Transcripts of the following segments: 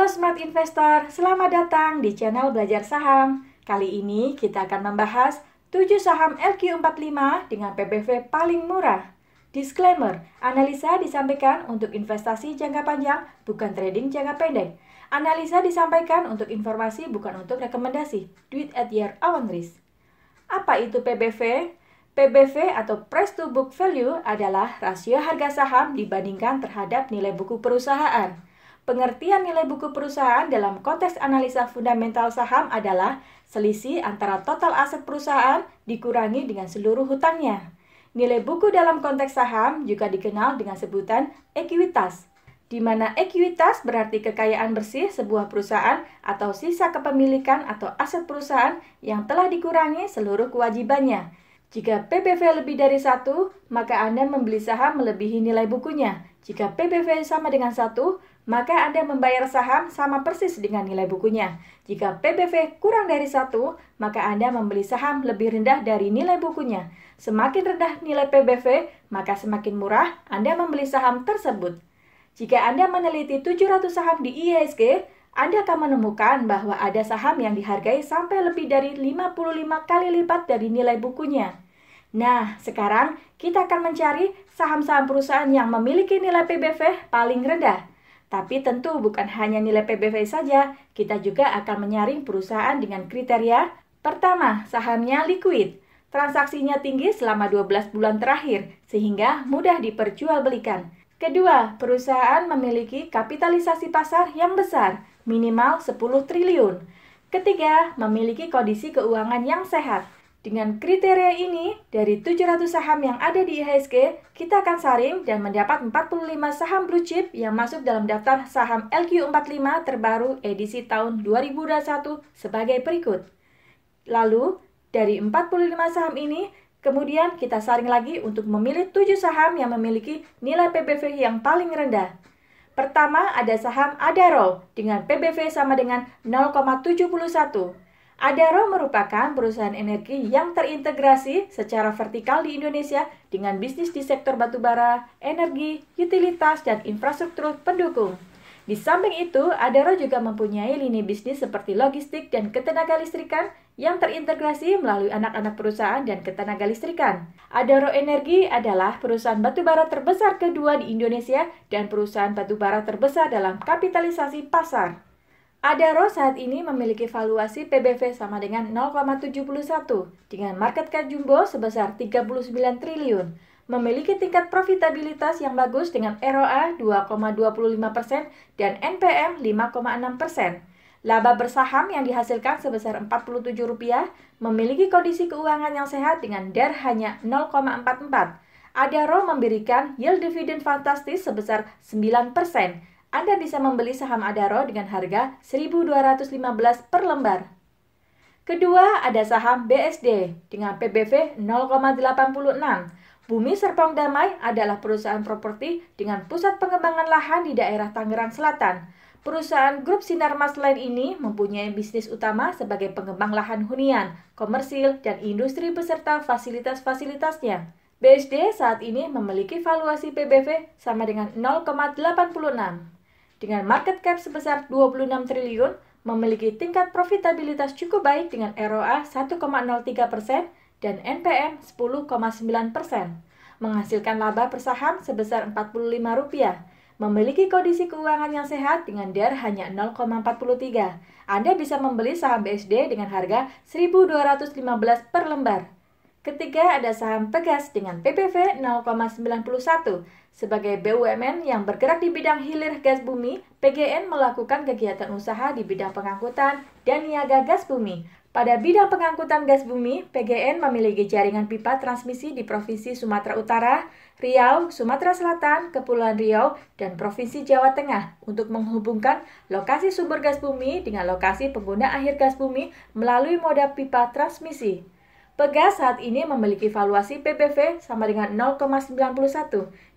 Halo Smart Investor, selamat datang di channel Belajar Saham. Kali ini kita akan membahas 7 saham LQ45 dengan PBV paling murah. Disclaimer, analisa disampaikan untuk investasi jangka panjang, bukan trading jangka pendek. Analisa disampaikan untuk informasi, bukan untuk rekomendasi. Do it at your own risk. Apa itu PBV? PBV atau Price to Book Value adalah rasio harga saham dibandingkan terhadap nilai buku perusahaan. Pengertian nilai buku perusahaan dalam konteks analisa fundamental saham adalah selisih antara total aset perusahaan dikurangi dengan seluruh hutangnya. Nilai buku dalam konteks saham juga dikenal dengan sebutan ekuitas, di mana ekuitas berarti kekayaan bersih sebuah perusahaan atau sisa kepemilikan atau aset perusahaan yang telah dikurangi seluruh kewajibannya. Jika PBV lebih dari 1, maka Anda membeli saham melebihi nilai bukunya. Jika PBV sama dengan 1, maka Anda membayar saham sama persis dengan nilai bukunya. Jika PBV kurang dari 1, maka Anda membeli saham lebih rendah dari nilai bukunya. Semakin rendah nilai PBV, maka semakin murah Anda membeli saham tersebut. Jika Anda meneliti 700 saham di IHSG, Anda akan menemukan bahwa ada saham yang dihargai sampai lebih dari 55 kali lipat dari nilai bukunya. Nah, sekarang kita akan mencari saham-saham perusahaan yang memiliki nilai PBV paling rendah. Tapi tentu bukan hanya nilai PBV saja, kita juga akan menyaring perusahaan dengan kriteria. Pertama, sahamnya liquid. Transaksinya tinggi selama 12 bulan terakhir, sehingga mudah diperjualbelikan. Kedua, perusahaan memiliki kapitalisasi pasar yang besar, minimal 10 triliun. Ketiga, memiliki kondisi keuangan yang sehat. Dengan kriteria ini, dari 700 saham yang ada di IHSG, kita akan saring dan mendapat 45 saham blue chip yang masuk dalam daftar saham LQ45 terbaru edisi tahun 2021 sebagai berikut. Lalu, dari 45 saham ini, kemudian kita saring lagi untuk memilih 7 saham yang memiliki nilai PBV yang paling rendah. Pertama, ada saham Adaro dengan PBV sama dengan 0,71. Adaro merupakan perusahaan energi yang terintegrasi secara vertikal di Indonesia dengan bisnis di sektor batubara, energi, utilitas, dan infrastruktur pendukung. Di samping itu, Adaro juga mempunyai lini bisnis seperti logistik dan ketenaga listrikan yang terintegrasi melalui anak-anak perusahaan dan ketenaga listrikan. Adaro Energi adalah perusahaan batubara terbesar kedua di Indonesia dan perusahaan batubara terbesar dalam kapitalisasi pasar. Adaro saat ini memiliki valuasi PBV sama dengan 0,71 dengan market cap jumbo sebesar 39 triliun. Memiliki tingkat profitabilitas yang bagus dengan ROA 2,25% dan NPM 5,6%. Laba bersaham yang dihasilkan sebesar Rp47, memiliki kondisi keuangan yang sehat dengan DAR hanya 0,44. Adaro memberikan yield dividen fantastis sebesar 9%. Anda bisa membeli saham Adaro dengan harga Rp1.215 per lembar. Kedua, ada saham BSD dengan PBV 0,86. Bumi Serpong Damai adalah perusahaan properti dengan pusat pengembangan lahan di daerah Tangerang Selatan. Perusahaan grup Sinarmas Land ini mempunyai bisnis utama sebagai pengembang lahan hunian, komersil, dan industri beserta fasilitas-fasilitasnya. BSD saat ini memiliki valuasi PBV sama dengan 0,86. Dengan market cap sebesar 26 triliun, memiliki tingkat profitabilitas cukup baik dengan ROA 1,03% dan NPM 10,9%. Menghasilkan laba per saham sebesar Rp45. Memiliki kondisi keuangan yang sehat dengan DAR hanya 0,43. Anda bisa membeli saham BSD dengan harga Rp1.215 per lembar. Ketiga, ada saham Pegas dengan PBV 0,91. Sebagai BUMN yang bergerak di bidang hilir gas bumi, PGN melakukan kegiatan usaha di bidang pengangkutan dan niaga gas bumi. Pada bidang pengangkutan gas bumi, PGN memiliki jaringan pipa transmisi di Provinsi Sumatera Utara, Riau, Sumatera Selatan, Kepulauan Riau, dan Provinsi Jawa Tengah untuk menghubungkan lokasi sumber gas bumi dengan lokasi pengguna akhir gas bumi melalui moda pipa transmisi. Pegas saat ini memiliki valuasi PBV sama dengan 0,91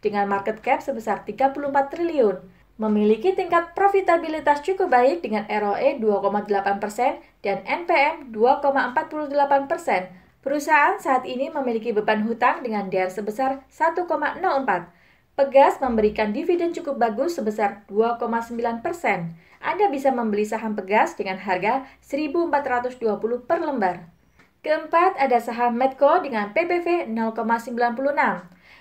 dengan market cap sebesar 34 triliun. Memiliki tingkat profitabilitas cukup baik dengan ROE 2,8% dan NPM 2,48%. Perusahaan saat ini memiliki beban hutang dengan DAR sebesar 1,04. Pegas memberikan dividen cukup bagus sebesar 2,9%. Anda bisa membeli saham Pegas dengan harga 1.420 per lembar. Keempat, ada saham Medco dengan PBV 0,96.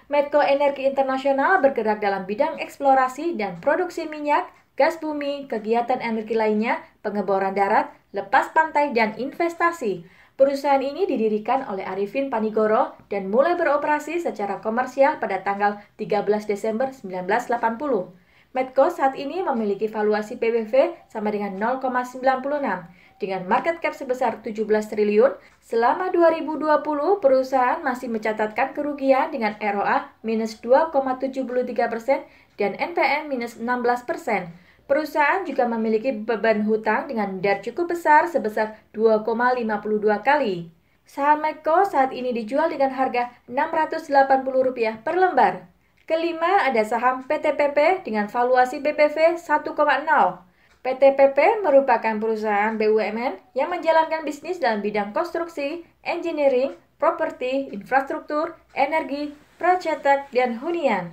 Medco Energi Internasional bergerak dalam bidang eksplorasi dan produksi minyak, gas bumi, kegiatan energi lainnya, pengeboran darat, lepas pantai, dan investasi. Perusahaan ini didirikan oleh Arifin Panigoro dan mulai beroperasi secara komersial pada tanggal 13 Desember 1980. Medco saat ini memiliki valuasi PBV sama dengan 0,96 dengan market cap sebesar 17 triliun. Selama 2020, perusahaan masih mencatatkan kerugian dengan ROA minus 2,73% dan NPM minus 16%. Perusahaan juga memiliki beban hutang dengan DAR cukup besar sebesar 2,52 kali. Saham Medco saat ini dijual dengan harga Rp680 per lembar. Kelima, ada saham PTPP dengan valuasi BPV 1,0. PTPP merupakan perusahaan BUMN yang menjalankan bisnis dalam bidang konstruksi, engineering, properti, infrastruktur, energi, pracetak, dan hunian.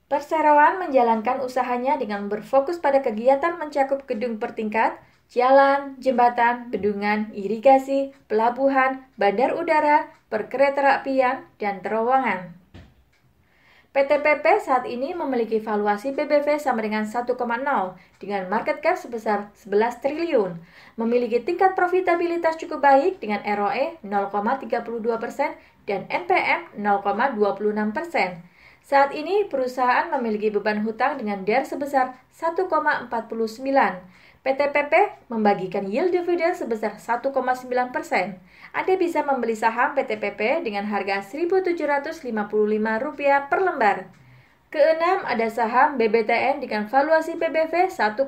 Perseroan menjalankan usahanya dengan berfokus pada kegiatan mencakup gedung bertingkat, jalan, jembatan, bendungan, irigasi, pelabuhan, bandar udara, perkeretaapian, dan terowongan. PTPP saat ini memiliki valuasi PBV sama dengan 1,0 dengan market cap sebesar 11 triliun, memiliki tingkat profitabilitas cukup baik dengan ROE 0,32% dan NPM 0,26%. Saat ini perusahaan memiliki beban hutang dengan DAR sebesar 1,49. PTPP membagikan yield dividen sebesar 1,9%. Anda bisa membeli saham PTPP dengan harga Rp1.755 per lembar. Keenam, ada saham BBTN dengan valuasi PBV 1,03.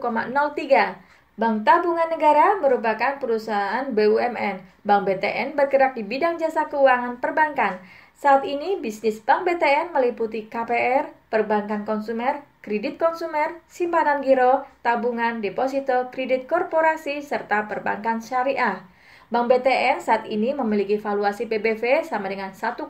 Bank Tabungan Negara merupakan perusahaan BUMN. Bank BTN bergerak di bidang jasa keuangan perbankan. Saat ini, bisnis Bank BTN meliputi KPR, perbankan konsumer, kredit konsumer, simpanan giro, tabungan, deposito, kredit korporasi, serta perbankan syariah. Bank BTN saat ini memiliki valuasi PBV sama dengan 1,03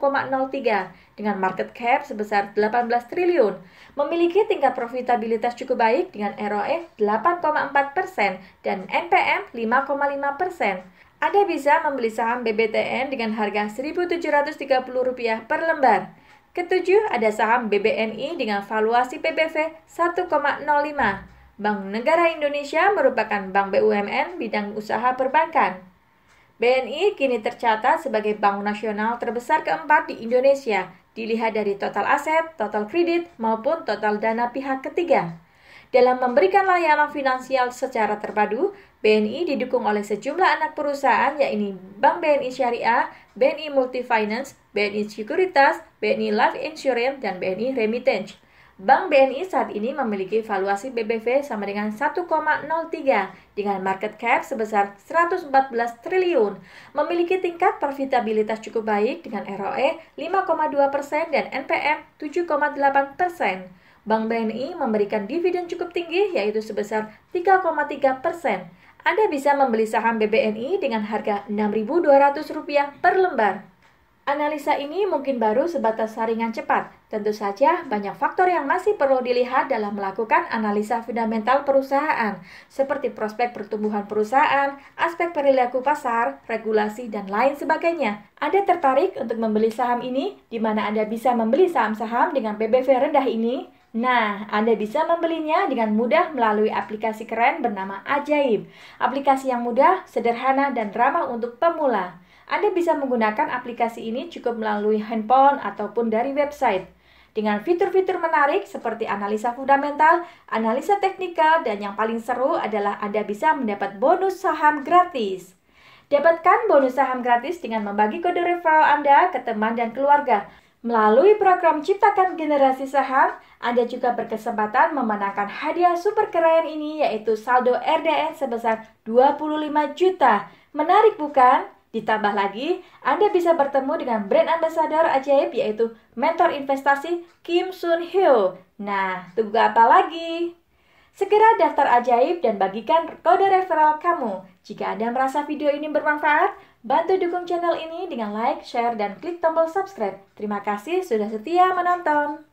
dengan market cap sebesar 18 triliun, memiliki tingkat profitabilitas cukup baik dengan ROE 8,4% dan NPM 5,5%. Anda bisa membeli saham BBTN dengan harga Rp1.730 per lembar. Ketujuh, ada saham BBNI dengan valuasi PBV 1,05. Bank Negara Indonesia merupakan bank BUMN bidang usaha perbankan. BNI kini tercatat sebagai bank nasional terbesar keempat di Indonesia, dilihat dari total aset, total kredit, maupun total dana pihak ketiga. Dalam memberikan layanan finansial secara terpadu, BNI didukung oleh sejumlah anak perusahaan yaitu Bank BNI Syariah, BNI Multifinance, BNI Sekuritas, BNI Life Insurance, dan BNI Remittance. Bank BNI saat ini memiliki valuasi BBV sama dengan 1,03 dengan market cap sebesar 114 triliun, memiliki tingkat profitabilitas cukup baik dengan ROE 5,2% dan NPM 7,8%. Bank BNI memberikan dividen cukup tinggi yaitu sebesar 3,3%. Anda bisa membeli saham BBNI dengan harga Rp6.200 per lembar. Analisa ini mungkin baru sebatas saringan cepat. Tentu saja banyak faktor yang masih perlu dilihat dalam melakukan analisa fundamental perusahaan, seperti prospek pertumbuhan perusahaan, aspek perilaku pasar, regulasi, dan lain sebagainya. Anda tertarik untuk membeli saham ini, di mana Anda bisa membeli saham-saham dengan PBV rendah ini? Nah, Anda bisa membelinya dengan mudah melalui aplikasi keren bernama Ajaib. Aplikasi yang mudah, sederhana, dan ramah untuk pemula. Anda bisa menggunakan aplikasi ini cukup melalui handphone ataupun dari website. Dengan fitur-fitur menarik seperti analisa fundamental, analisa teknikal, dan yang paling seru adalah Anda bisa mendapat bonus saham gratis. Dapatkan bonus saham gratis dengan membagi kode referral Anda ke teman dan keluarga. Melalui program Ciptakan Generasi Saham, Anda juga berkesempatan memenangkan hadiah super keren ini yaitu saldo RDN sebesar 25 juta. Menarik bukan? Ditambah lagi, Anda bisa bertemu dengan brand ambassador ajaib yaitu mentor investasi Kim Sun Hyo. Nah, tunggu apa lagi? Segera daftar ajaib dan bagikan kode referral kamu. Jika Anda merasa video ini bermanfaat, bantu dukung channel ini dengan like, share, dan klik tombol subscribe. Terima kasih sudah setia menonton.